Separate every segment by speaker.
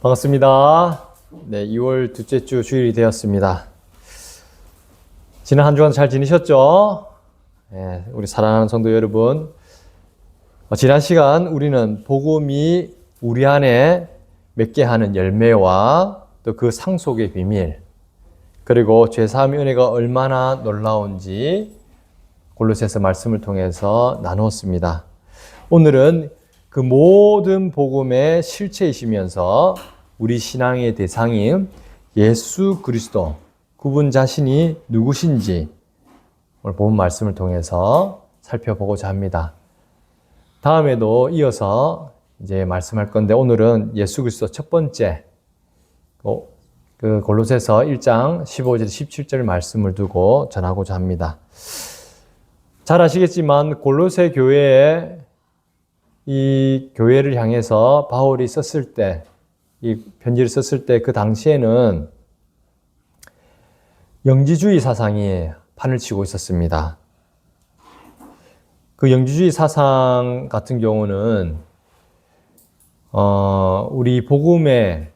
Speaker 1: 반갑습니다. 네, 2월 둘째 주 주일이 되었습니다. 지난 한 주간 잘 지내셨죠? 네, 우리 사랑하는 성도 여러분, 지난 시간 우리는 복음이 우리 안에 맺게 하는 열매와 또 그 상속의 비밀, 그리고 죄사함의 은혜가 얼마나 놀라운지 골로새서 말씀을 통해서 나누었습니다. 오늘은 그 모든 복음의 실체이시면서 우리 신앙의 대상인 예수 그리스도, 그분 자신이 누구신지 오늘 본 말씀을 통해서 살펴보고자 합니다. 다음에도 이어서 이제 말씀할 건데, 오늘은 예수 그리스도 첫 번째 그 골로새서 1장 15절 17절 말씀을 두고 전하고자 합니다. 잘 아시겠지만 골로새 교회에 이 교회를 향해서 바울이 썼을 때, 이 편지를 썼을 때 그 당시에는 영지주의 사상이 판을 치고 있었습니다. 그 영지주의 사상 같은 경우는 우리 복음의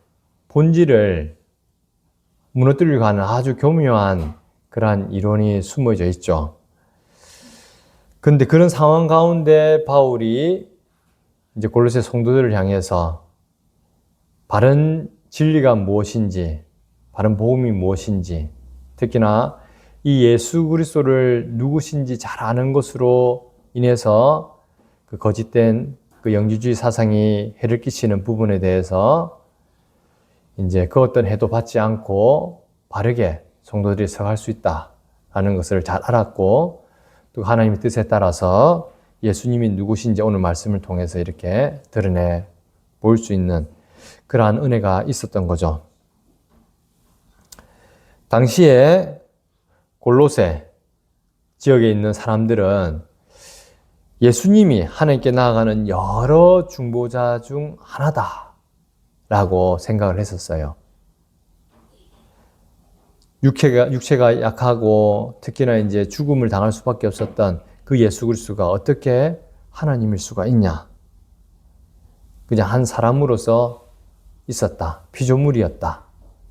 Speaker 1: 본질을 무너뜨리려고 하는 아주 교묘한 그러한 이론이 숨어져 있죠. 그런데 그런 상황 가운데 바울이 이제 골로새 성도들을 향해서 바른 진리가 무엇인지, 바른 복음이 무엇인지, 특히나 이 예수 그리스도를 누구신지 잘 아는 것으로 인해서 그 거짓된 그 영지주의 사상이 해를 끼치는 부분에 대해서 이제 그 어떤 해도 받지 않고 바르게 성도들이 서갈 수 있다라는 것을 잘 알았고, 또 하나님의 뜻에 따라서 예수님이 누구신지 오늘 말씀을 통해서 이렇게 드러내 볼 수 있는 그러한 은혜가 있었던 거죠. 당시에 골로새 지역에 있는 사람들은 예수님이 하나님께 나아가는 여러 중보자 중 하나다라고 생각을 했었어요. 육체가 약하고 특히나 이제 죽음을 당할 수밖에 없었던 그 예수 그리스도가 어떻게 하나님일 수가 있냐? 그냥 한 사람으로서 있었다, 피조물이었다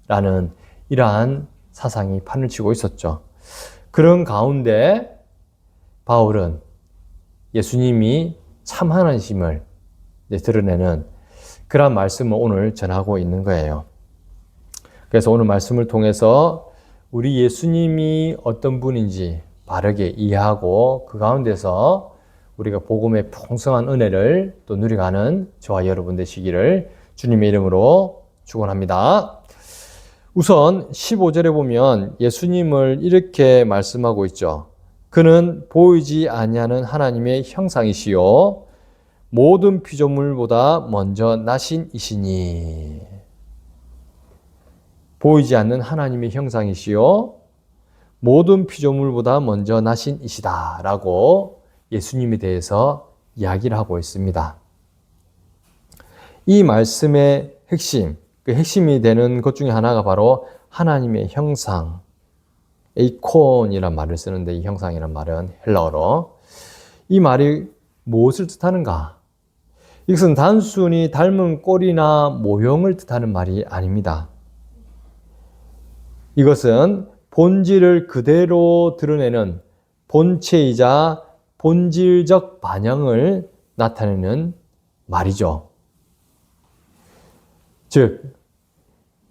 Speaker 1: 라는 이러한 사상이 판을 치고 있었죠. 그런 가운데 바울은 예수님이 참 하나님을 드러내는 그런 말씀을 오늘 전하고 있는 거예요. 그래서 오늘 말씀을 통해서 우리 예수님이 어떤 분인지 바르게 이해하고 그 가운데서 우리가 복음의 풍성한 은혜를 또 누려가는 저와 여러분 되시기를 주님의 이름으로 축원합니다. 우선 15절에 보면 예수님을 이렇게 말씀하고 있죠. 그는 보이지 아니하는 하나님의 형상이시요 모든 피조물보다 먼저 나신 이시니. 보이지 않는 하나님의 형상이시요 모든 피조물보다 먼저 나신 이시다 라고 예수님에 대해서 이야기를 하고 있습니다. 이 말씀의 핵심, 그 핵심이 되는 것 중에 하나가 바로 하나님의 형상, 에이콘이라는 말을 쓰는데, 이 형상이라는 말은 헬라어로 이 말이 무엇을 뜻하는가? 이것은 단순히 닮은 꼴이나 모형을 뜻하는 말이 아닙니다. 이것은 본질을 그대로 드러내는 본체이자 본질적 반영을 나타내는 말이죠. 즉,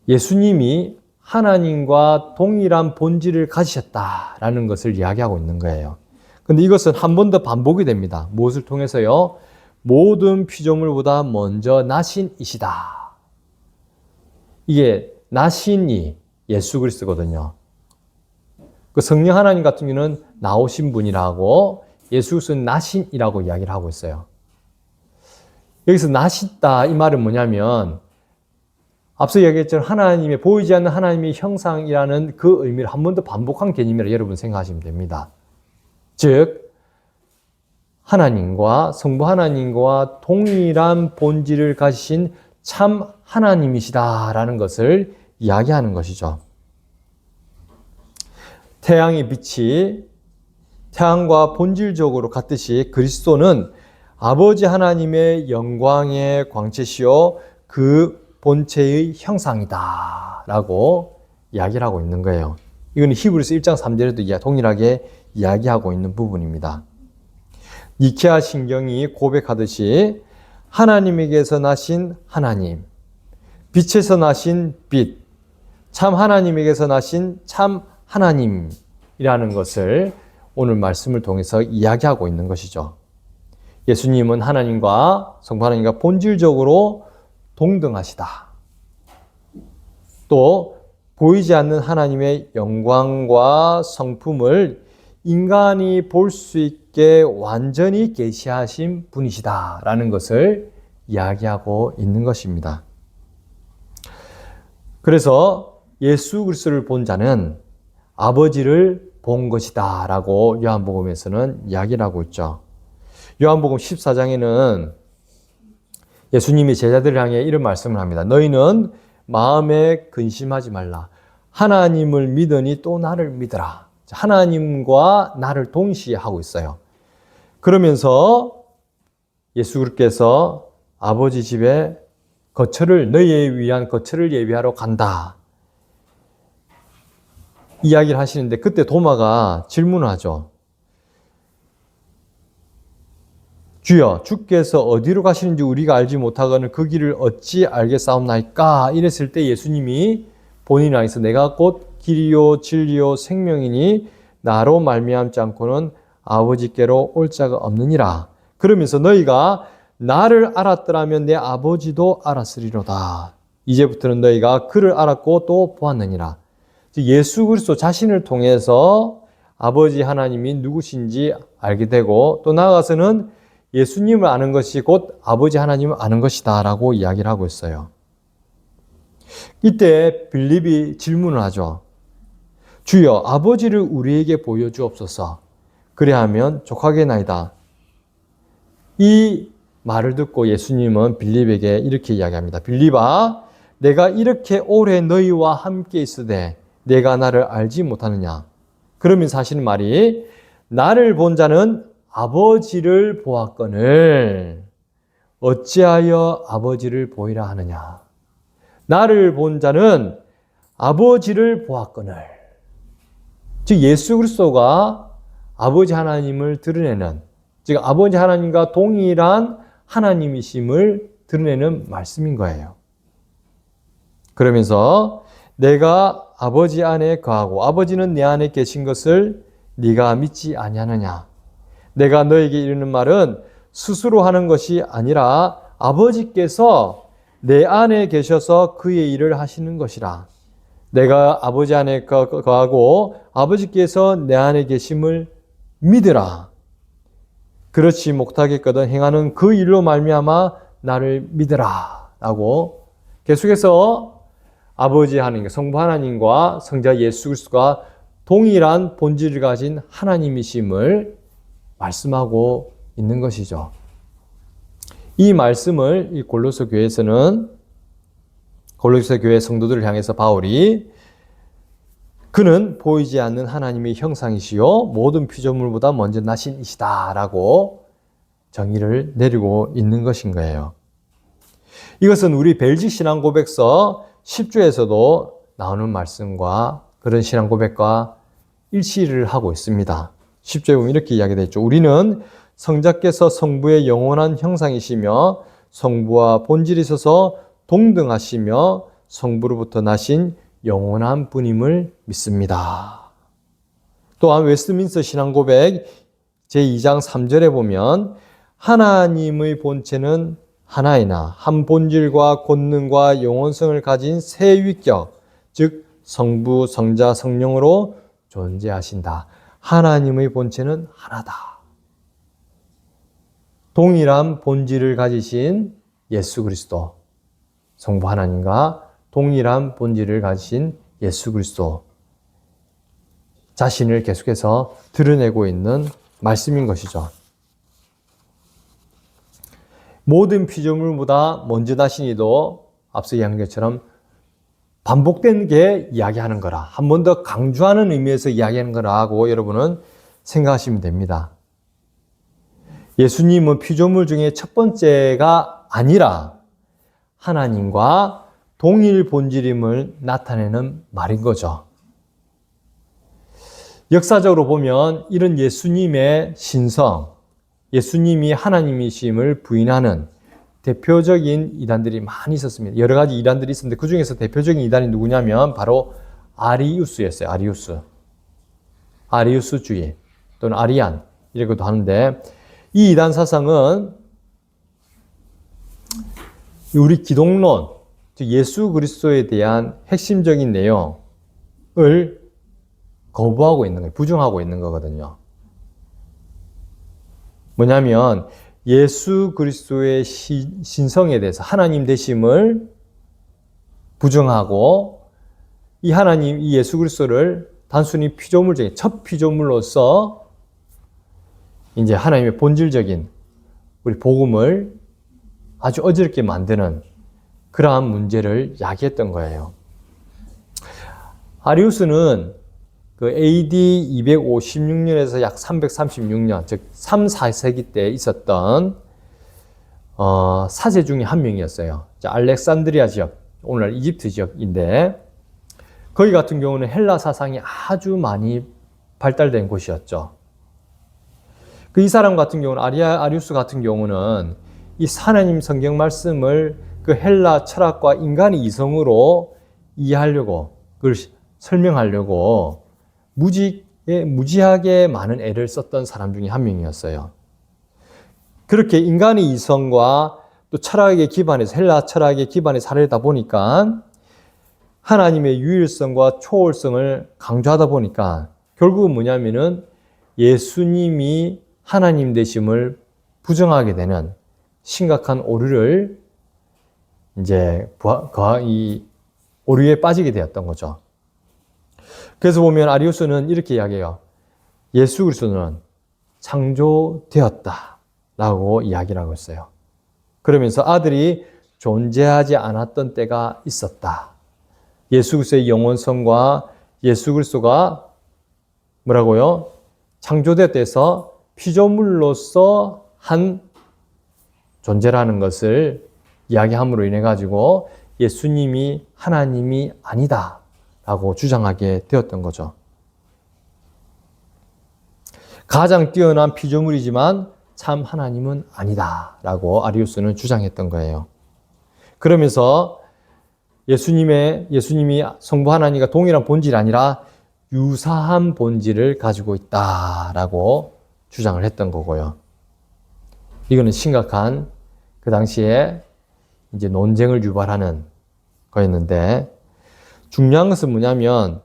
Speaker 1: 예수님이 하나님과 동일한 본질을 가지셨다라는 것을 이야기하고 있는 거예요. 그런데 이것은 한 번 더 반복이 됩니다. 무엇을 통해서요? 모든 피조물보다 먼저 나신 이시다. 이게 나신이 예수 그리스도거든요. 그 성령 하나님 같은 경우는 나오신 분이라고, 예수 그리스도는 나신이라고 이야기를 하고 있어요. 여기서 나시다 이 말은 뭐냐면, 앞서 이야기했던 하나님의 보이지 않는 하나님의 형상이라는 그 의미를 한 번 더 반복한 개념이라 여러분 생각하시면 됩니다. 즉, 하나님과 성부 하나님과 동일한 본질을 가지신 참 하나님이시다라는 것을 이야기하는 것이죠. 태양의 빛이 태양과 본질적으로 같듯이 그리스도는 아버지 하나님의 영광의 광채시요 그 본체의 형상이다 라고 이야기를 하고 있는 거예요. 이건 히브리서 1장 3절에도 동일하게 이야기하고 있는 부분입니다. 니케아 신경이 고백하듯이 하나님에게서 나신 하나님, 빛에서 나신 빛, 참 하나님에게서 나신 참 하나님이라는 것을 오늘 말씀을 통해서 이야기하고 있는 것이죠. 예수님은 하나님과 성부 하나님과 본질적으로 동등하시다. 또 보이지 않는 하나님의 영광과 성품을 인간이 볼 수 있게 완전히 계시하신 분이시다라는 것을 이야기하고 있는 것입니다. 그래서 예수 그리스도를 본 자는 아버지를 본 것이다 라고 요한복음에서는 이야기를 하고 있죠. 요한복음 14장에는 예수님이 제자들을 향해 이런 말씀을 합니다. 너희는 마음에 근심하지 말라. 하나님을 믿으니 또 나를 믿으라. 하나님과 나를 동시에 하고 있어요. 그러면서 예수께서 아버지 집에 너희에 위한 거처를 예비하러 간다. 이야기를 하시는데 그때 도마가 질문을 하죠. 주여, 주께서 어디로 가시는지 우리가 알지 못하거늘 그 길을 어찌 알겠사옵나이까? 이랬을 때 예수님이 본인을 향해서 내가 곧 길이요 진리요 생명이니 나로 말미암지 않고는 아버지께로 올 자가 없느니라. 그러면서 너희가 나를 알았더라면 내 아버지도 알았으리로다. 이제부터는 너희가 그를 알았고 또 보았느니라. 예수 그리스도 자신을 통해서 아버지 하나님이 누구신지 알게 되고 또 나아가서는 예수님을 아는 것이 곧 아버지 하나님을 아는 것이다 라고 이야기를 하고 있어요. 이때 빌립이 질문을 하죠. 주여, 아버지를 우리에게 보여주옵소서. 그래야하면 족하겠나이다. 이 말을 듣고 예수님은 빌립에게 이렇게 이야기합니다. 빌립아, 내가 이렇게 오래 너희와 함께 있으되 내가 나를 알지 못하느냐. 그러면서 하시는 말이 나를 본 자는 아버지를 보았거늘 어찌하여 아버지를 보이라 하느냐. 나를 본 자는 아버지를 보았거늘. 즉 예수 그리스도가 아버지 하나님을 드러내는, 즉 아버지 하나님과 동일한 하나님이심을 드러내는 말씀인 거예요. 그러면서 내가 아버지 안에 거하고 아버지는 내 안에 계신 것을 네가 믿지 아니하느냐. 내가 너에게 이르는 말은 스스로 하는 것이 아니라 아버지께서 내 안에 계셔서 그의 일을 하시는 것이라. 내가 아버지 안에 거하고 아버지께서 내 안에 계심을 믿으라. 그렇지 못하겠거든 행하는 그 일로 말미암아 나를 믿으라 라고 계속해서 아버지 하나님, 성부 하나님과 성자 예수 그리스도가 동일한 본질을 가진 하나님이심을 말씀하고 있는 것이죠. 이 말씀을 이 골로새 교회에서는 골로새 교회 성도들을 향해서 바울이 그는 보이지 않는 하나님의 형상이시요 모든 피조물보다 먼저 나신 이시다 라고 정의를 내리고 있는 것인 거예요. 이것은 우리 벨직 신앙 고백서 10조에서도 나오는 말씀과 그런 신앙 고백과 일치를 하고 있습니다. 10조에 보면 이렇게 이야기되어 있죠. 우리는 성자께서 성부의 영원한 형상이시며 성부와 본질이 있어서 동등하시며 성부로부터 나신 영원한 분임을 믿습니다. 또한 웨스트민스터 신앙고백 제2장 3절에 보면 하나님의 본체는 하나이나 한 본질과 권능과 영원성을 가진 세 위격, 즉 성부, 성자, 성령으로 존재하신다. 하나님의 본체는 하나다. 동일한 본질을 가지신 예수 그리스도, 성부 하나님과 동일한 본질을 가지신 예수 그리스도 자신을 계속해서 드러내고 있는 말씀인 것이죠. 모든 피조물보다 먼저 나시니도 앞서 이야기한 것처럼 반복된 게 이야기하는 거라, 한 번 더 강조하는 의미에서 이야기하는 거라고 여러분은 생각하시면 됩니다. 예수님은 피조물 중에 첫 번째가 아니라 하나님과 동일 본질임을 나타내는 말인 거죠. 역사적으로 보면 이런 예수님의 신성, 예수님이 하나님이심을 부인하는 대표적인 이단들이 많이 있었습니다. 여러 가지 이단들이 있었는데 그 중에서 대표적인 이단이 누구냐면 바로 아리우스였어요. 아리우스주의 또는 아리안 이라고도 하는데, 이 이단 사상은 우리 기독론, 즉 예수 그리스도에 대한 핵심적인 내용을 거부하고 있는 거예요. 부정하고 있는 거거든요. 뭐냐면 예수 그리스도의 신성에 대해서 하나님 되심을 부정하고, 이 하나님, 이 예수 그리스도를 단순히 피조물적인 첫 피조물로서 이제 하나님의 본질적인 우리 복음을 아주 어지럽게 만드는 그러한 문제를 야기했던 거예요. 아리우스는 그 AD 256년에서 약 336년, 즉 3, 4세기 때 있었던 사제 중에 한 명이었어요. 알렉산드리아 지역, 오늘날 이집트 지역인데, 거기 같은 경우는 헬라 사상이 아주 많이 발달된 곳이었죠. 이 사람 같은 경우는, 아리우스 같은 경우는 이 하나님 성경 말씀을 그 헬라 철학과 인간의 이성으로 이해하려고, 그걸 설명하려고 무지하게 많은 애를 썼던 사람 중에 한 명이었어요. 그렇게 인간의 이성과 또 철학에 기반해서, 헬라 철학에 기반해서 살아다 보니까 하나님의 유일성과 초월성을 강조하다 보니까 결국은 뭐냐면은 예수님이 하나님 되심을 부정하게 되는 심각한 오류를 이제 이 오류에 빠지게 되었던 거죠. 그래서 보면 아리우스는 이렇게 이야기해요. 예수 그리스도는 창조되었다라고 이야기를 하고 있어요. 그러면서 아들이 존재하지 않았던 때가 있었다. 예수 그리스도의 영원성과 예수 그리스도가 뭐라고요? 창조되었다 해서 피조물로서 한 존재라는 것을 이야기함으로 인해 가지고 예수님이 하나님이 아니다 라고 주장하게 되었던 거죠. 가장 뛰어난 피조물이지만 참 하나님은 아니다 라고 아리우스는 주장했던 거예요. 그러면서 예수님이 성부 하나님과 동일한 본질이 아니라 유사한 본질을 가지고 있다라고 주장을 했던 거고요. 이거는 심각한 그 당시에 이제 논쟁을 유발하는 거였는데, 중요한 것은 뭐냐면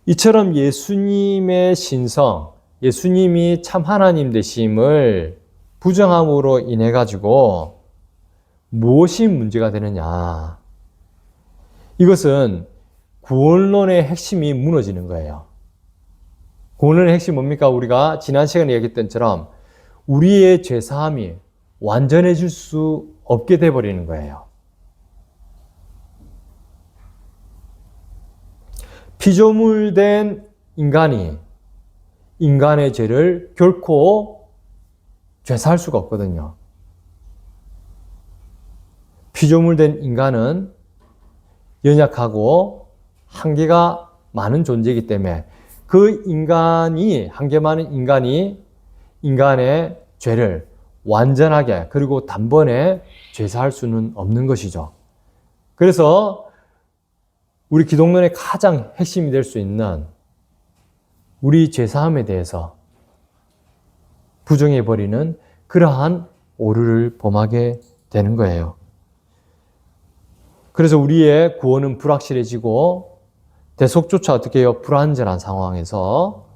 Speaker 1: 이처럼 예수님의 신성, 예수님이 참 하나님 되심을 부정함으로 인해 가지고 무엇이 문제가 되느냐? 이것은 구원론의 핵심이 무너지는 거예요. 구원론의 핵심이 뭡니까? 우리가 지난 시간에 얘기했던 것처럼 우리의 죄사함이 완전해질 수 없게 돼버리는 거예요. 피조물된 인간이 인간의 죄를 결코 죄사할 수가 없거든요. 피조물된 인간은 연약하고 한계가 많은 존재이기 때문에 그 인간이, 한계 많은 인간이 인간의 죄를 완전하게 그리고 단번에 죄사할 수는 없는 것이죠. 그래서 우리 기독론의 가장 핵심이 될 수 있는 우리 죄사함에 대해서 부정해버리는 그러한 오류를 범하게 되는 거예요. 그래서 우리의 구원은 불확실해지고 대속조차 어떻게 해요? 불완전한 상황에서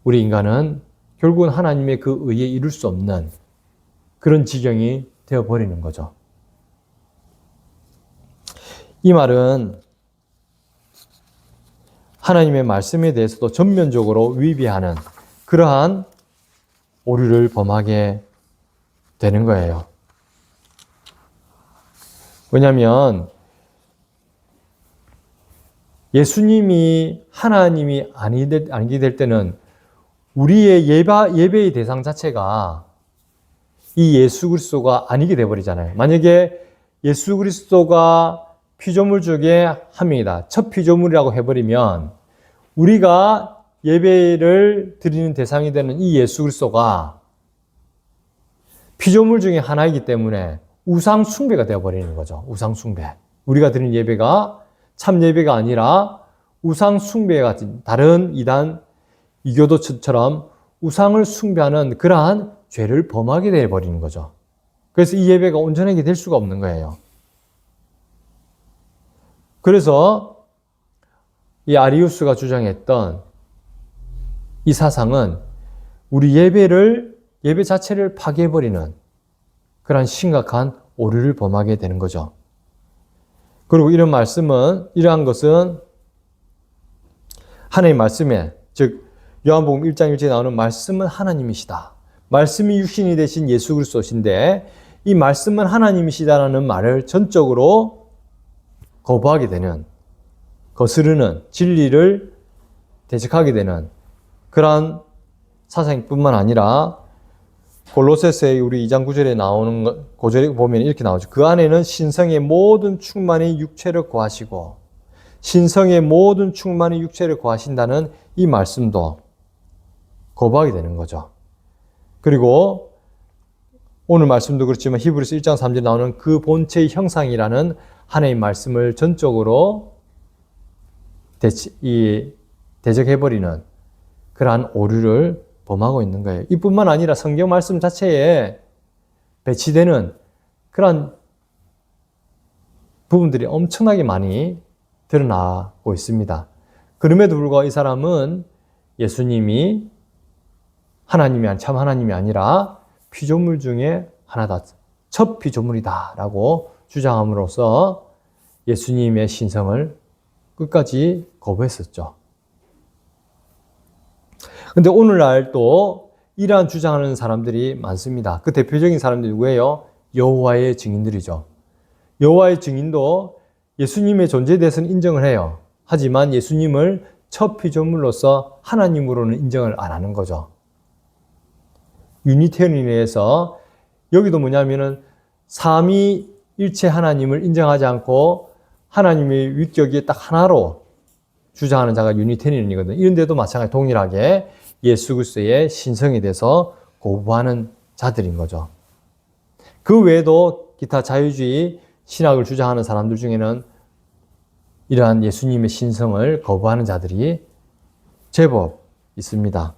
Speaker 1: 우리 인간은 결국은 하나님의 그 의에 이룰 수 없는 그런 지경이 되어버리는 거죠. 이 말은 하나님의 말씀에 대해서도 전면적으로 위배하는 그러한 오류를 범하게 되는 거예요. 왜냐하면 예수님이 하나님이 아니게 될 때는 우리의 예배의 대상 자체가 이 예수 그리스도가 아니게 돼버리잖아요. 만약에 예수 그리스도가 피조물 중에 한 명이다. 첫 피조물이라고 해버리면 우리가 예배를 드리는 대상이 되는 이 예수 그리스도가 피조물 중에 하나이기 때문에 우상 숭배가 되어버리는 거죠. 우상 숭배. 우리가 드리는 예배가 참 예배가 아니라 우상 숭배 같은 다른 이단 이교도처럼 우상을 숭배하는 그러한 죄를 범하게 되어버리는 거죠. 그래서 이 예배가 온전하게 될 수가 없는 거예요. 그래서 이 아리우스가 주장했던 이 사상은 우리 예배 자체를 파괴해버리는 그런 심각한 오류를 범하게 되는 거죠. 그리고 이러한 것은 하나님의 말씀에, 즉 요한복음 1장 1절에 나오는 말씀은 하나님이시다. 말씀이 육신이 되신 예수 그리스도신데 이 말씀은 하나님이시다라는 말을 전적으로 거부하게 되는, 거스르는, 진리를 대적하게 되는 그러한 사상뿐만 아니라 골로새서의 우리 2장 9절에 나오는 고절에 보면 이렇게 나오죠. 그 안에는 신성의 모든 충만이 육체를 구하시고 신성의 모든 충만이 육체를 구하신다는 이 말씀도 거부하게 되는 거죠. 그리고 오늘 말씀도 그렇지만 히브리서 1장 3절에 나오는 그 본체의 형상이라는 하나님의 말씀을 전적으로 대적해버리는 그러한 오류를 범하고 있는 거예요. 이뿐만 아니라 성경 말씀 자체에 배치되는 그런 부분들이 엄청나게 많이 드러나고 있습니다. 그럼에도 불구하고 이 사람은 예수님이 참 하나님이 아니라 피조물 중에 하나다. 첫 피조물이다 라고 주장함으로써 예수님의 신성을 끝까지 거부했었죠. 근데 오늘날 또 이러한 주장하는 사람들이 많습니다. 그 대표적인 사람들이 누구예요? 여호와의 증인들이죠. 여호와의 증인도 예수님의 존재에 대해서는 인정을 해요. 하지만 예수님을 첫 피조물로서 하나님으로는 인정을 안 하는 거죠. 유니테리안에서 여기도 뭐냐면은 삼위일체 하나님을 인정하지 않고 하나님의 위격이 딱 하나로 주장하는 자가 유니테리안이거든요. 이런데도 마찬가지 동일하게 예수 그리스도의 신성에 대해서 거부하는 자들인 거죠. 그 외에도 기타 자유주의 신학을 주장하는 사람들 중에는 이러한 예수님의 신성을 거부하는 자들이 제법 있습니다.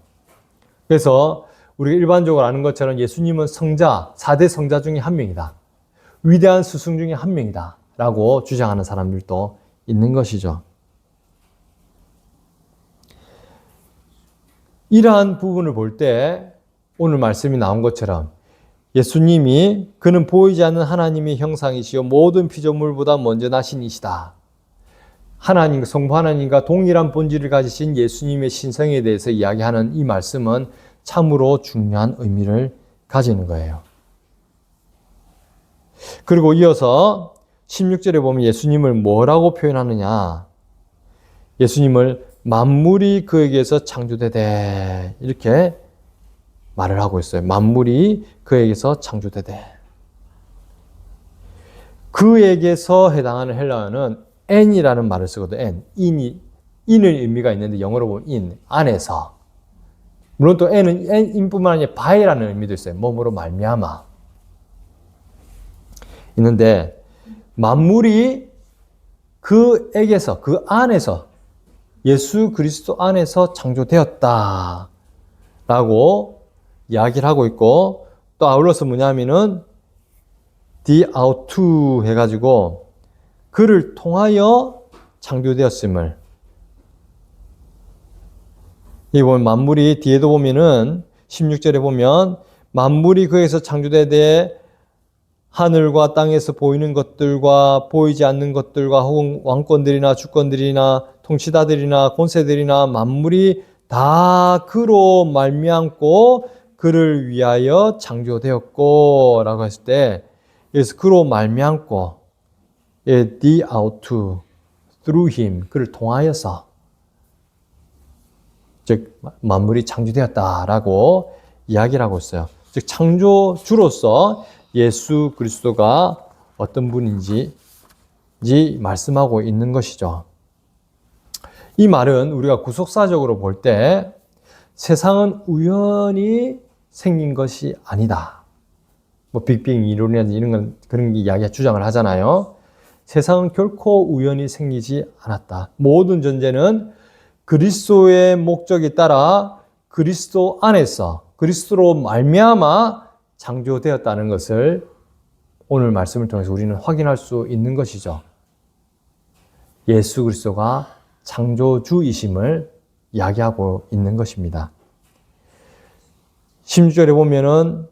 Speaker 1: 그래서 우리가 일반적으로 아는 것처럼 예수님은 성자, 4대 성자 중에 한 명이다. 위대한 스승 중에 한 명이다. 라고 주장하는 사람들도 있는 것이죠. 이러한 부분을 볼 때 오늘 말씀이 나온 것처럼 예수님이 그는 보이지 않는 하나님의 형상이시요 모든 피조물보다 먼저 나신 이시다. 하나님, 성부 하나님과 동일한 본질을 가지신 예수님의 신성에 대해서 이야기하는 이 말씀은 참으로 중요한 의미를 가지는 거예요. 그리고 이어서 16절에 보면 예수님을 뭐라고 표현하느냐. 예수님을 만물이 그에게서 창조되되 이렇게 말을 하고 있어요. 만물이 그에게서 창조되되. 그에게서 해당하는 헬라어는 n이라는 말을 쓰거든요. in의 의미가 있는데 영어로 보면 in, 안에서. 물론 또 in뿐만 아니라 by라는 의미도 있어요. 뭐뭐로 말미암아. 있는데 만물이 그에게서, 그 안에서 예수 그리스도 안에서 창조되었다 라고 이야기를 하고 있고, 또 아울러서 뭐냐면은 die autu 해가지고 그를 통하여 창조되었음을, 이 보면 만물이 뒤에도 보면은 16절에 보면 만물이 그에서 창조되되 하늘과 땅에서 보이는 것들과 보이지 않는 것들과 혹은 왕권들이나 주권들이나 통치자들이나 권세들이나 만물이 다 그로 말미암고 그를 위하여 창조되었고 라고 했을 때, 여기서 그로 말미암고 die autu, through him, 그를 통하여서, 즉 만물이 창조되었다라고 이야기를 하고 있어요. 즉 창조주로서 예수 그리스도가 어떤 분인지 말씀하고 있는 것이죠. 이 말은 우리가 구속사적으로 볼 때 세상은 우연히 생긴 것이 아니다. 뭐 빅뱅 이론이라든지 이런 건 그런 이야기가 주장을 하잖아요. 세상은 결코 우연히 생기지 않았다. 모든 존재는 그리스도의 목적에 따라 그리스도 안에서 그리스도로 말미암아 창조되었다는 것을 오늘 말씀을 통해서 우리는 확인할 수 있는 것이죠. 예수 그리스도가 창조주이심을 이야기하고 있는 것입니다. 16절에 보면은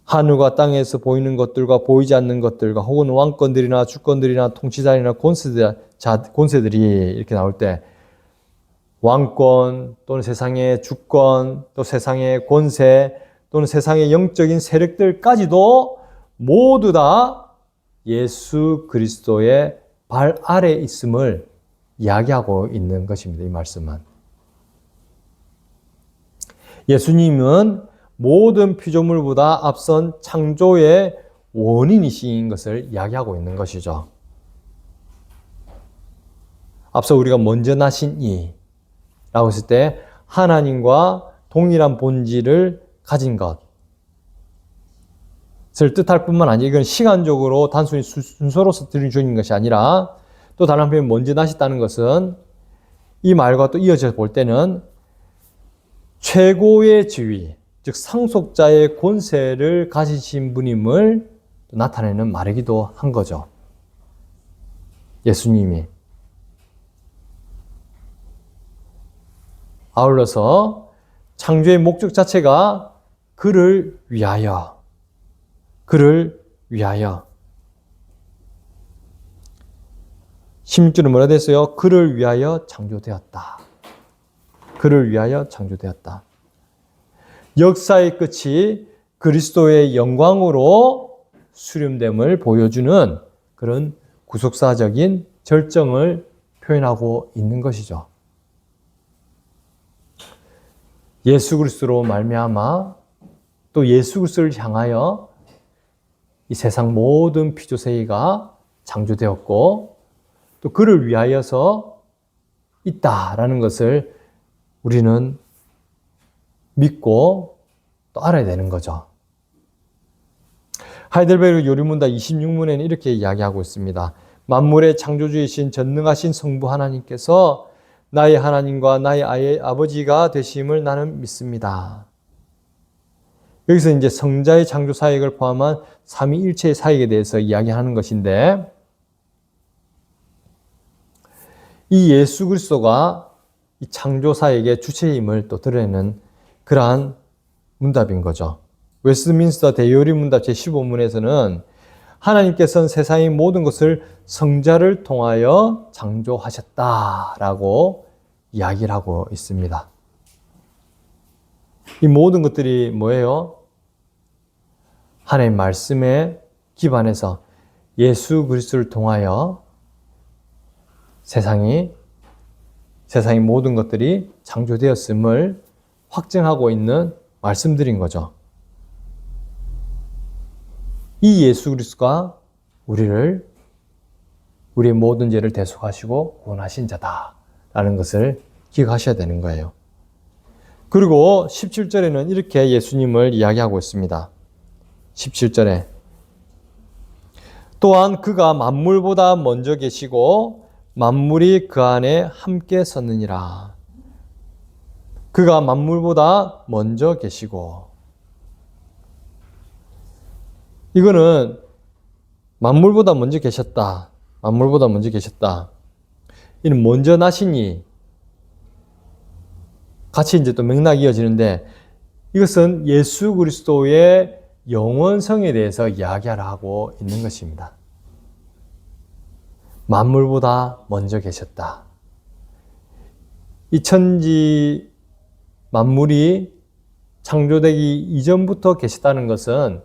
Speaker 1: 하늘과 땅에서 보이는 것들과 보이지 않는 것들과 혹은 왕권들이나 주권들이나 통치자들이나 권세들이 이렇게 나올 때 왕권 또는 세상의 주권 또 세상의 권세 또는 세상의 영적인 세력들까지도 모두 다 예수 그리스도의 발 아래에 있음을 이야기하고 있는 것입니다. 이 말씀은. 예수님은 모든 피조물보다 앞선 창조의 원인이신 것을 이야기하고 있는 것이죠. 앞서 우리가 먼저 나신 이라고 했을 때 하나님과 동일한 본질을 가진 것을 뜻할 뿐만 아니라 이건 시간적으로 단순히 순서로서 들려주는 것이 아니라 또 다른 한편 먼저 나셨다는 것은 이 말과 또 이어져 볼 때는 최고의 지위, 즉 상속자의 권세를 가지신 분임을 나타내는 말이기도 한 거죠. 예수님이. 아울러서 창조의 목적 자체가 그를 위하여 16절은 뭐라 됐어요? 그를 위하여 창조되었다. 그를 위하여 창조되었다. 역사의 끝이 그리스도의 영광으로 수렴됨을 보여주는 그런 구속사적인 절정을 표현하고 있는 것이죠. 예수 그리스도로 말미암아 또 예수 그리스도를 향하여 이 세상 모든 피조세계가 창조되었고 또 그를 위하여서 있다라는 것을 우리는 믿고 또 알아야 되는 거죠. 하이델베르 요리문답 26문에는 이렇게 이야기하고 있습니다. 만물의 창조주이신 전능하신 성부 하나님께서 나의 하나님과 나의 아버지가 되심을 나는 믿습니다. 여기서 이제 성자의 창조 사역을 포함한 삼위일체의 사역에 대해서 이야기하는 것인데 이 예수 그리스도가 이 창조 사역의 주체임을 또 드러내는 그러한 문답인 거죠. 웨스트민스터 대요리 문답 제15문에서는 하나님께서는 세상의 모든 것을 성자를 통하여 창조하셨다라고 이야기를 하고 있습니다. 이 모든 것들이 뭐예요? 하나님의 말씀에 기반해서 예수 그리스도를 통하여 세상의 모든 것들이 창조되었음을 확증하고 있는 말씀들인 거죠. 이 예수 그리스도가 우리의 모든 죄를 대속하시고 구원하신 자다라는 것을 기억하셔야 되는 거예요. 그리고 17절에는 이렇게 예수님을 이야기하고 있습니다. 17절에 또한 그가 만물보다 먼저 계시고 만물이 그 안에 함께 섰느니라. 그가 만물보다 먼저 계시고 이거는 만물보다 먼저 계셨다. 만물보다 먼저 계셨다. 이는 먼저 나시니 같이 이제 또 맥락이 이어지는데 이것은 예수 그리스도의 영원성에 대해서 이야기하려 하고 있는 것입니다. 만물보다 먼저 계셨다. 이 천지 만물이 창조되기 이전부터 계셨다는 것은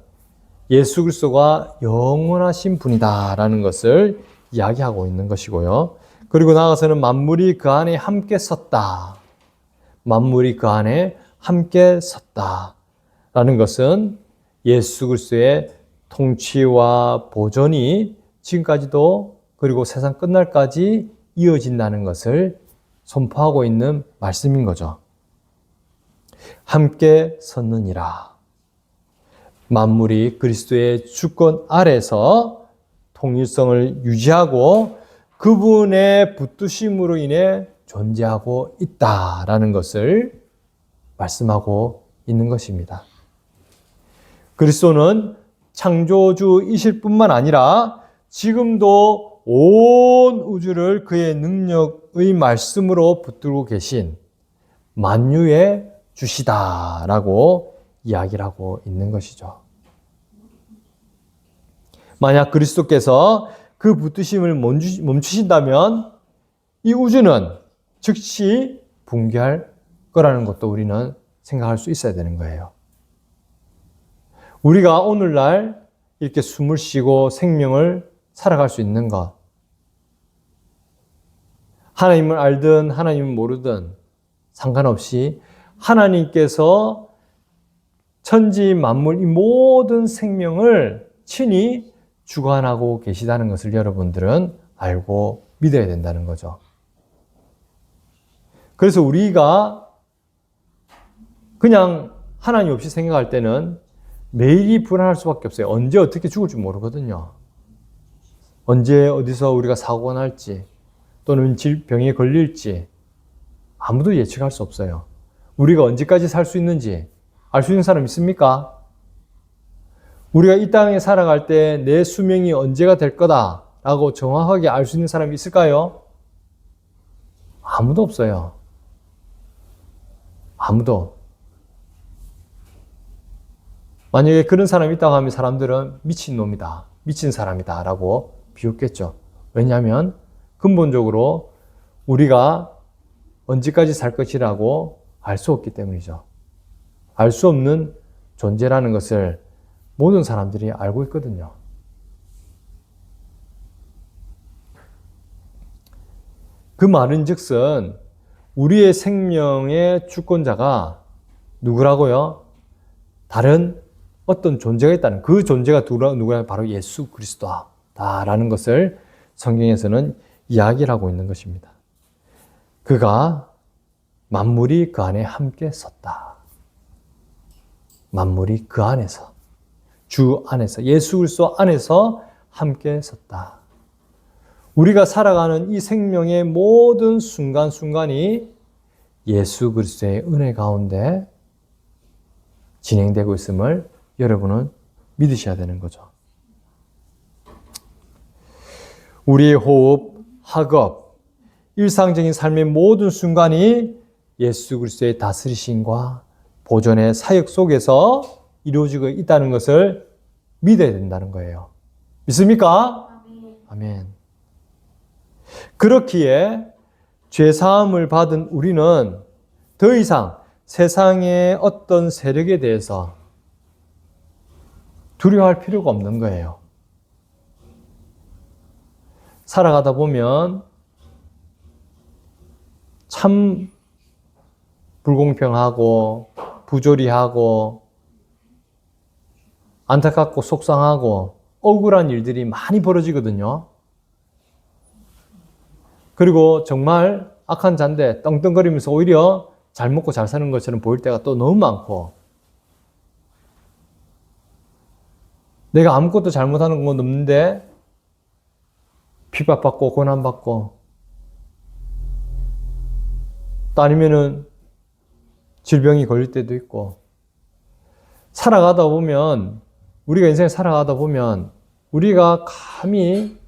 Speaker 1: 예수 그리스도가 영원하신 분이다라는 것을 이야기하고 있는 것이고요. 그리고 나아가서는 만물이 그 안에 함께 섰다. 만물이 그 안에 함께 섰다라는 것은 예수 그리스도의 통치와 보존이 지금까지도 그리고 세상 끝날까지 이어진다는 것을 선포하고 있는 말씀인 거죠. 함께 섰느니라. 만물이 그리스도의 주권 아래서 통일성을 유지하고 그분의 붙드심으로 인해 존재하고 있다라는 것을 말씀하고 있는 것입니다. 그리스도는 창조주이실 뿐만 아니라 지금도 온 우주를 그의 능력의 말씀으로 붙들고 계신 만유의 주시다라고 이야기를 하고 있는 것이죠. 만약 그리스도께서 그 붙드심을 멈추신다면 이 우주는 즉시 붕괴할 거라는 것도 우리는 생각할 수 있어야 되는 거예요. 우리가 오늘날 이렇게 숨을 쉬고 생명을 살아갈 수 있는 것, 하나님을 알든 하나님을 모르든 상관없이 하나님께서 천지 만물 이 모든 생명을 친히 주관하고 계시다는 것을 여러분들은 알고 믿어야 된다는 거죠. 그래서 우리가 그냥 하나님 없이 생각할 때는 매일이 불안할 수밖에 없어요. 언제 어떻게 죽을지 모르거든요. 언제 어디서 우리가 사고가 날지 또는 질병에 걸릴지 아무도 예측할 수 없어요. 우리가 언제까지 살 수 있는지 알 수 있는 사람 있습니까? 우리가 이 땅에 살아갈 때 내 수명이 언제가 될 거다라고 정확하게 알 수 있는 사람이 있을까요? 아무도 없어요. 아무도. 만약에 그런 사람이 있다고 하면 사람들은 미친놈이다, 미친 사람이다 라고 비웃겠죠. 왜냐하면 근본적으로 우리가 언제까지 살 것이라고 알 수 없기 때문이죠. 알 수 없는 존재라는 것을 모든 사람들이 알고 있거든요. 그 말은 즉슨 우리의 생명의 주권자가 누구라고요? 다른 어떤 존재가 있다는, 그 존재가 누구냐? 바로 예수 그리스도다라는 것을 성경에서는 이야기를 하고 있는 것입니다. 그가 만물이 그 안에 함께 섰다. 만물이 그 안에서, 주 안에서, 예수 그리스도 안에서 함께 섰다. 우리가 살아가는 이 생명의 모든 순간순간이 예수 그리스도의 은혜 가운데 진행되고 있음을 여러분은 믿으셔야 되는 거죠. 우리의 호흡, 학업, 일상적인 삶의 모든 순간이 예수 그리스도의 다스리심과 보존의 사역 속에서 이루어지고 있다는 것을 믿어야 된다는 거예요. 믿습니까? 아멘. 그렇기에 죄사함을 받은 우리는 더 이상 세상의 어떤 세력에 대해서 두려워할 필요가 없는 거예요. 살아가다 보면 참 불공평하고 부조리하고 안타깝고 속상하고 억울한 일들이 많이 벌어지거든요. 그리고 정말 악한 자인데 떵떵거리면서 오히려 잘 먹고 잘 사는 것처럼 보일 때가 또 너무 많고, 내가 아무것도 잘못하는 건 없는데 핍박받고 고난받고, 또 아니면은 질병이 걸릴 때도 있고, 살아가다 보면, 우리가 인생을 살아가다 보면 우리가 감히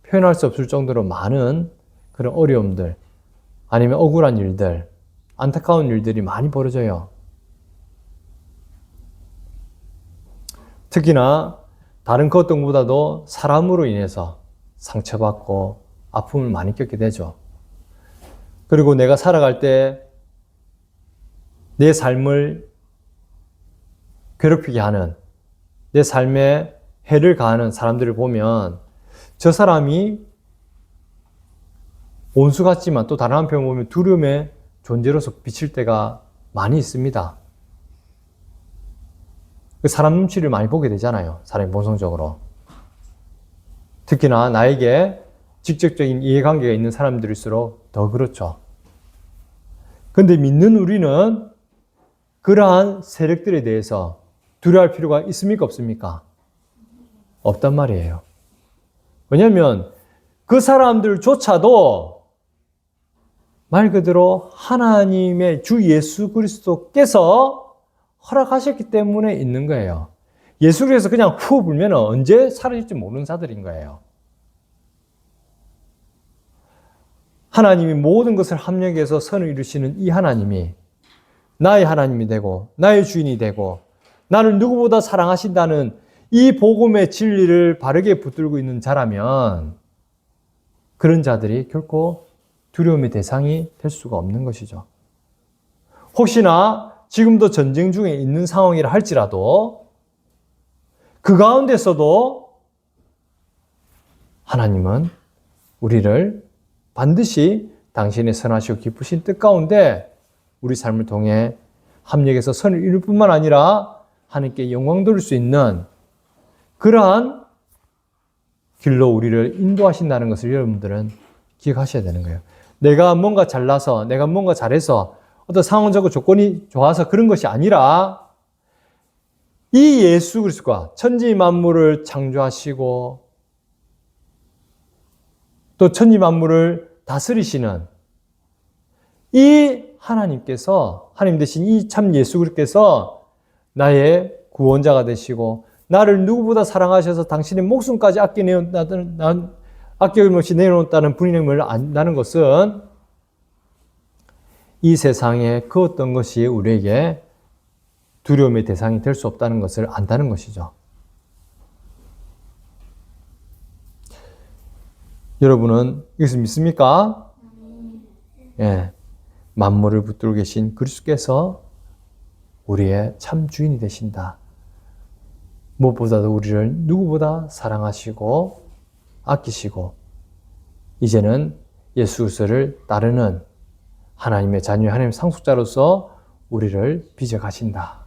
Speaker 1: 표현할 수 없을 정도로 많은 그런 어려움들, 아니면 억울한 일들, 안타까운 일들이 많이 벌어져요. 특히나 다른 그 어떤 것보다도 사람으로 인해서 상처받고 아픔을 많이 겪게 되죠. 그리고 내가 살아갈 때 내 삶을 괴롭히게 하는, 내 삶에 해를 가하는 사람들을 보면 저 사람이 원수 같지만 또 다른 한편 보면 두려움의 존재로서 비칠 때가 많이 있습니다. 사람 눈치를 많이 보게 되잖아요. 사람이 본성적으로. 특히나 나에게 직접적인 이해관계가 있는 사람들일수록 더 그렇죠. 근데 믿는 우리는 그러한 세력들에 대해서 두려워할 필요가 있습니까? 없습니까? 없단 말이에요. 왜냐하면 그 사람들조차도 말 그대로 하나님의 주 예수 그리스도께서 허락하셨기 때문에 있는 거예요. 예수 그리스도에서 그냥 후 불면 언제 사라질지 모르는 자들인 거예요. 하나님이 모든 것을 합력해서 선을 이루시는 이 하나님이 나의 하나님이 되고 나의 주인이 되고 나를 누구보다 사랑하신다는 이 복음의 진리를 바르게 붙들고 있는 자라면 그런 자들이 결코 두려움의 대상이 될 수가 없는 것이죠. 혹시나 지금도 전쟁 중에 있는 상황이라 할지라도 그 가운데서도 하나님은 우리를 반드시 당신의 선하시고 기쁘신 뜻 가운데 우리 삶을 통해 합력해서 선을 이룰 뿐만 아니라 하나님께 영광 돌릴 수 있는 그러한 길로 우리를 인도하신다는 것을 여러분들은 기억하셔야 되는 거예요. 내가 뭔가 잘나서, 내가 뭔가 잘해서, 어떤 상황적으로 조건이 좋아서 그런 것이 아니라 이 예수 그리스도가 천지 만물을 창조하시고 또 천지 만물을 다스리시는 이 하나님께서, 하나님 대신 이 참 예수 그리스도께서 나의 구원자가 되시고 나를 누구보다 사랑하셔서 당신의 목숨까지 아낌없이 내놓았다는 분임을 안다는 것은 이 세상에 그 어떤 것이 우리에게 두려움의 대상이 될 수 없다는 것을 안다는 것이죠. 여러분은 이것을 믿습니까? 예. 만물을 붙들고 계신 그리스도께서 우리의 참 주인이 되신다. 무엇보다도 우리를 누구보다 사랑하시고 아끼시고 이제는 예수 그리스도를 따르는 하나님의 자녀, 하나님의 상속자로서 우리를 빚어가신다.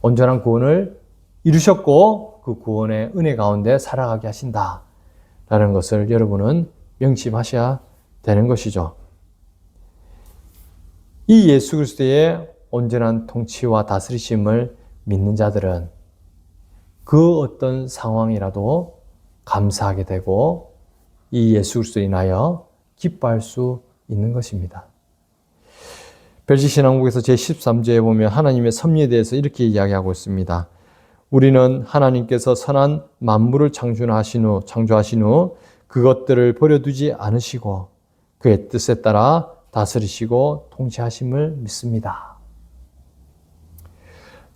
Speaker 1: 온전한 구원을 이루셨고 그 구원의 은혜 가운데 살아가게 하신다. 라는 것을 여러분은 명심하셔야 되는 것이죠. 이 예수 그리스도의 온전한 통치와 다스리심을 믿는 자들은 그 어떤 상황이라도 감사하게 되고 이 예수 그리스도로 인하여 기뻐할 수 있는 것입니다. 별지신앙국에서 제13조에 보면 하나님의 섭리에 대해서 이렇게 이야기하고 있습니다. 우리는 하나님께서 선한 만물을 창조하신 후 그것들을 버려두지 않으시고 그의 뜻에 따라 다스리시고 통치하심을 믿습니다.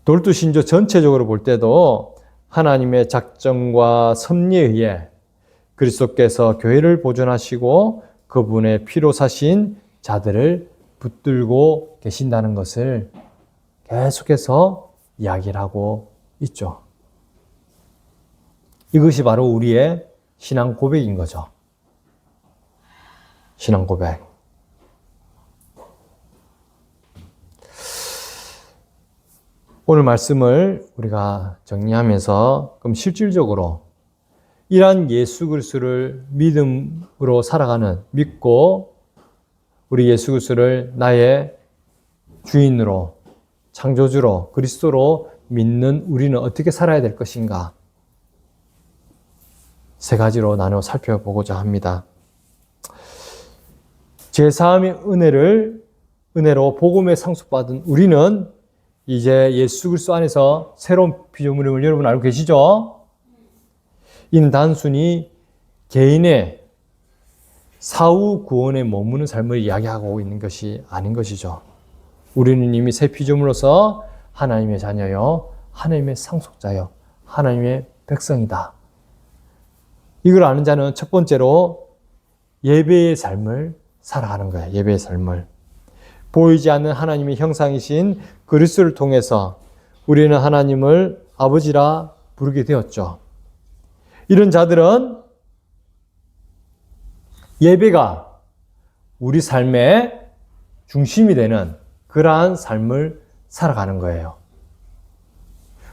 Speaker 1: 돌투신조 전체적으로 볼 때도 하나님의 작정과 섭리에 의해 그리스도께서 교회를 보존하시고 그분의 피로 사신 자들을 붙들고 계신다는 것을 계속해서 이야기를 하고 있죠. 이것이 바로 우리의 신앙 고백인 거죠. 신앙 고백. 오늘 말씀을 우리가 정리하면서 그럼 실질적으로 이러한 예수 그리스도를 믿음으로 살아가는, 믿고 우리 예수 그리스도를 나의 주인으로, 창조주로, 그리스도로 믿는 우리는 어떻게 살아야 될 것인가? 세 가지로 나눠 살펴보고자 합니다. 제3의 은혜로 복음에 상속받은 우리는 이제 예수 그리스도 안에서 새로운 피조물임을 여러분 알고 계시죠? 이는 단순히 개인의 사후 구원에 머무는 삶을 이야기하고 있는 것이 아닌 것이죠. 우리는 이미 새 피조물로서 하나님의 자녀요, 하나님의 상속자요, 하나님의 백성이다. 이걸 아는 자는 첫 번째로 예배의 삶을 살아가는 거예요. 예배의 삶을. 보이지 않는 하나님의 형상이신 그리스도를 통해서 우리는 하나님을 아버지라 부르게 되었죠. 이런 자들은 예배가 우리 삶의 중심이 되는 그러한 삶을 살아가는 거예요.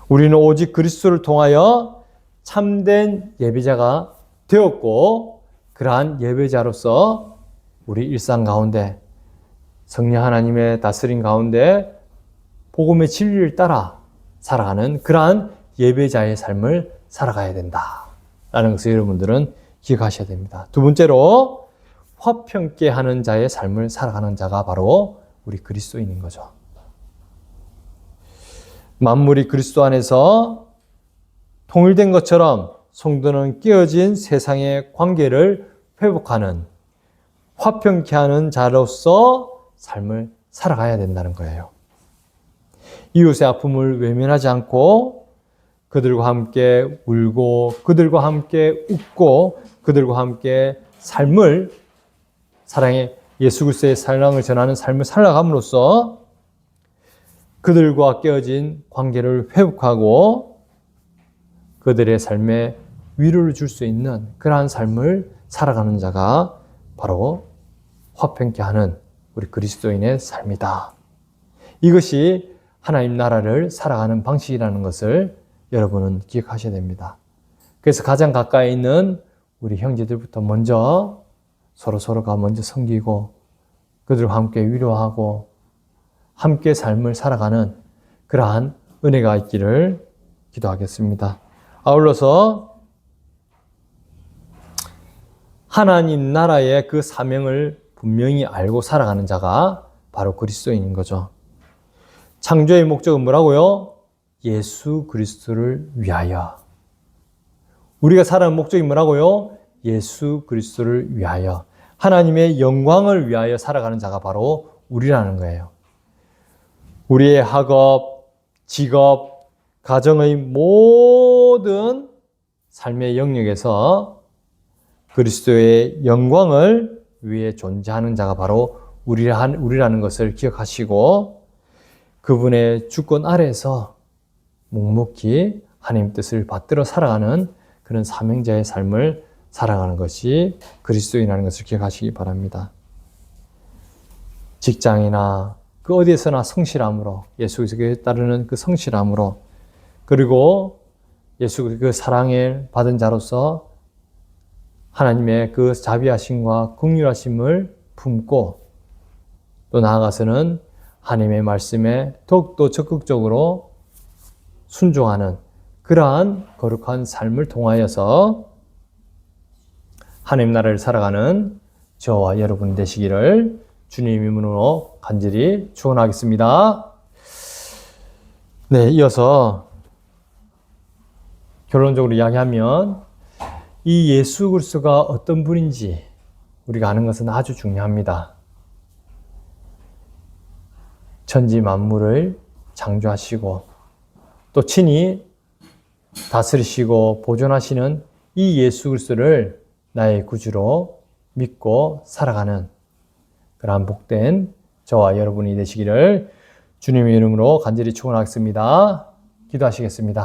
Speaker 1: 우리는 오직 그리스도를 통하여 참된 예배자가 되었고, 그러한 예배자로서 우리 일상 가운데 성령 하나님의 다스림 가운데 복음의 진리를 따라 살아가는 그러한 예배자의 삶을 살아가야 된다라는 것을 여러분들은 기억하셔야 됩니다. 두 번째로 화평케 하는 자의 삶을 살아가는 자가 바로 우리 그리스도인인 거죠. 만물이 그리스도 안에서 통일된 것처럼 성도는 깨어진 세상의 관계를 회복하는 화평케 하는 자로서 삶을 살아가야 된다는 거예요. 이웃의 아픔을 외면하지 않고 그들과 함께 울고 그들과 함께 웃고 그들과 함께 삶을 사랑의 예수 그리스도의 사랑을 전하는 삶을 살아감으로써 그들과 깨어진 관계를 회복하고 그들의 삶에 위로를 줄 수 있는 그러한 삶을 살아가는 자가 바로 화평케 하는 우리 그리스도인의 삶이다. 이것이 하나님 나라를 살아가는 방식이라는 것을 여러분은 기억하셔야 됩니다. 그래서 가장 가까이 있는 우리 형제들부터 먼저 서로가 먼저 섬기고 그들과 함께 위로하고 함께 삶을 살아가는 그러한 은혜가 있기를 기도하겠습니다. 아울러서 하나님 나라의 그 사명을 분명히 알고 살아가는 자가 바로 그리스도인인 거죠. 창조의 목적은 뭐라고요? 예수 그리스도를 위하여. 우리가 살아가는 목적이 뭐라고요? 예수 그리스도를 위하여. 하나님의 영광을 위하여 살아가는 자가 바로 우리라는 거예요. 우리의 학업, 직업, 가정의 모든 삶의 영역에서 그리스도의 영광을 위해 존재하는 자가 바로 우리라는 것을 기억하시고 그분의 주권 아래에서 묵묵히 하나님 뜻을 받들어 살아가는 그런 사명자의 삶을 살아가는 것이 그리스도인이라는 것을 기억하시기 바랍니다. 직장이나 그 어디에서나 성실함으로 예수 그리스도에 따르는 그 성실함으로 그리고 예수 그 사랑을 받은 자로서 하나님의 그 자비하심과 긍휼하심을 품고 또 나아가서는 하나님의 말씀에 더욱더 적극적으로 순종하는 그러한 거룩한 삶을 통하여서 하나님 나라를 살아가는 저와 여러분 되시기를 주님 이름으로 간절히 축원하겠습니다. 네, 이어서 결론적으로 이야기하면 이 예수 그리스도가 어떤 분인지 우리가 아는 것은 아주 중요합니다. 천지 만물을 창조하시고 또 친히 다스리시고 보존하시는 이 예수 그리스도를 나의 구주로 믿고 살아가는 그러한 복된 저와 여러분이 되시기를 주님의 이름으로 간절히 축원하겠습니다. 기도하시겠습니다.